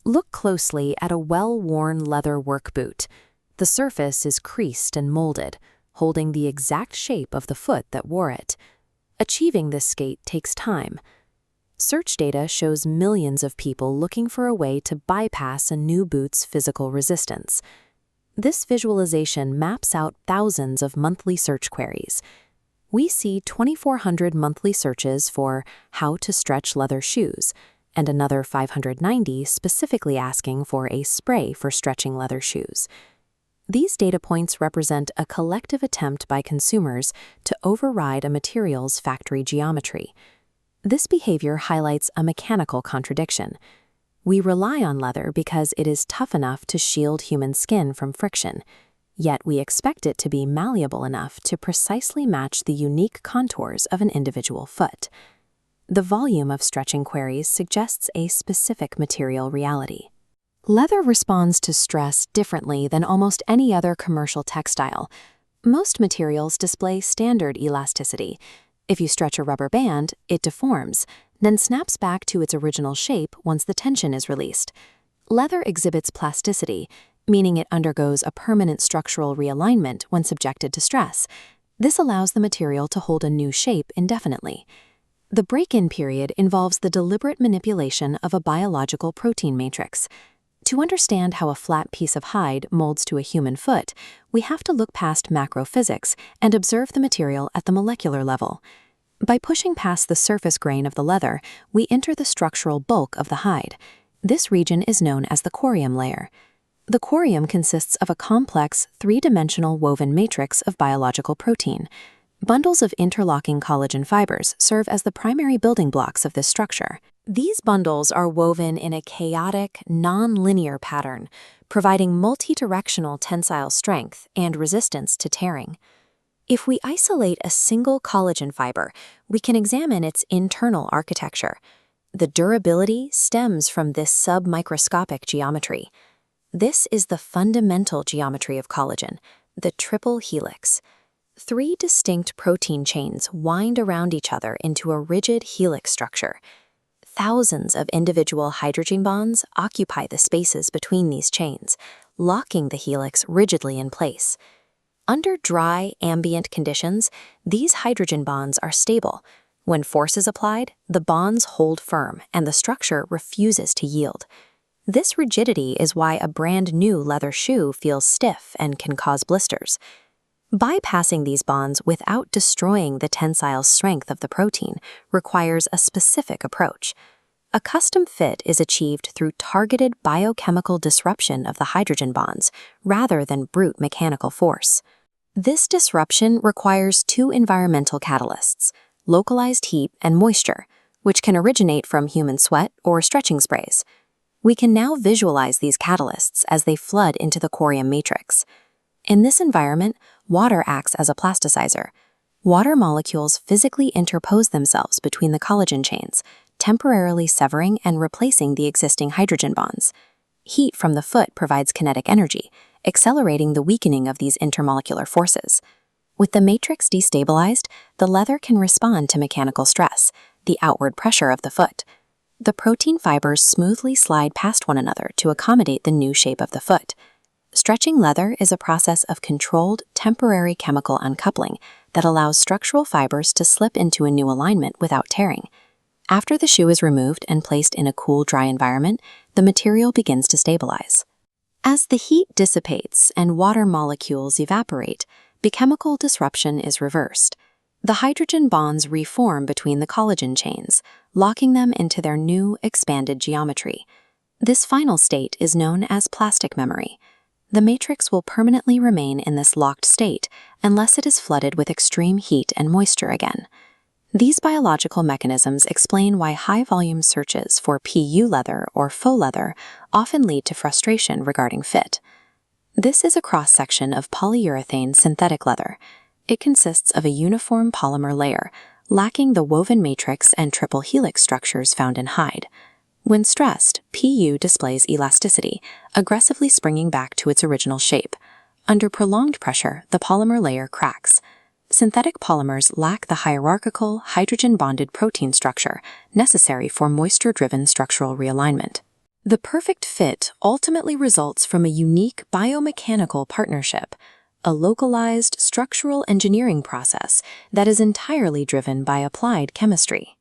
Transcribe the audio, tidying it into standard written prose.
Look closely at a well-worn leather work boot. The surface is creased and molded, holding the exact shape of the foot that wore it. Achieving this skate takes time. Search data shows millions of people looking for a way to bypass a new boot's physical resistance. This visualization maps out thousands of monthly search queries. We see 2,400 monthly searches for how to stretch leather shoes, and another 590 specifically asking for a spray for stretching leather shoes. These data points represent a collective attempt by consumers to override a material's factory geometry. This behavior highlights a mechanical contradiction. We rely on leather because it is tough enough to shield human skin from friction, yet we expect it to be malleable enough to precisely match the unique contours of an individual foot. The volume of stretching queries suggests a specific material reality. Leather responds to stress differently than almost any other commercial textile. Most materials display standard elasticity. If you stretch a rubber band, it deforms, then snaps back to its original shape once the tension is released. Leather exhibits plasticity, meaning it undergoes a permanent structural realignment when subjected to stress. This allows the material to hold a new shape indefinitely. The break-in period involves the deliberate manipulation of a biological protein matrix. To understand how a flat piece of hide molds to a human foot, we have to look past macrophysics and observe the material at the molecular level. By pushing past the surface grain of the leather, we enter the structural bulk of the hide. This region is known as the corium layer. The corium consists of a complex, three-dimensional woven matrix of biological protein. Bundles of interlocking collagen fibers serve as the primary building blocks of this structure. These bundles are woven in a chaotic, non-linear pattern, providing multi-directional tensile strength and resistance to tearing. If we isolate a single collagen fiber, we can examine its internal architecture. The durability stems from this submicroscopic geometry. This is the fundamental geometry of collagen, the triple helix. 3 distinct protein chains wind around each other into a rigid helix structure. Thousands of individual hydrogen bonds occupy the spaces between these chains, locking the helix rigidly in place. Under dry, ambient conditions, these hydrogen bonds are stable. When force is applied, the bonds hold firm and the structure refuses to yield. This rigidity is why a brand new leather shoe feels stiff and can cause blisters. Bypassing these bonds without destroying the tensile strength of the protein requires a specific approach. A custom fit is achieved through targeted biochemical disruption of the hydrogen bonds rather than brute mechanical force. This disruption requires 2 environmental catalysts, localized heat and moisture, which can originate from human sweat or stretching sprays. We can now visualize these catalysts as they flood into the corium matrix. In this environment, water acts as a plasticizer. Water molecules physically interpose themselves between the collagen chains, temporarily severing and replacing the existing hydrogen bonds. Heat from the foot provides kinetic energy, accelerating the weakening of these intermolecular forces. With the matrix destabilized, the leather can respond to mechanical stress, the outward pressure of the foot. The protein fibers smoothly slide past one another to accommodate the new shape of the foot. Stretching leather is a process of controlled, temporary chemical uncoupling that allows structural fibers to slip into a new alignment without tearing. After the shoe is removed and placed in a cool, dry environment, the material begins to stabilize. As the heat dissipates and water molecules evaporate, the chemical disruption is reversed. The hydrogen bonds reform between the collagen chains, locking them into their new, expanded geometry. This final state is known as plastic memory. The matrix will permanently remain in this locked state unless it is flooded with extreme heat and moisture again. These biological mechanisms explain why high-volume searches for PU leather or faux leather often lead to frustration regarding fit. This is a cross-section of polyurethane synthetic leather. It consists of a uniform polymer layer, lacking the woven matrix and triple helix structures found in hide. When stressed, PU displays elasticity, aggressively springing back to its original shape. Under prolonged pressure, the polymer layer cracks. Synthetic polymers lack the hierarchical, hydrogen-bonded protein structure necessary for moisture-driven structural realignment. The perfect fit ultimately results from a unique biomechanical partnership, a localized structural engineering process that is entirely driven by applied chemistry.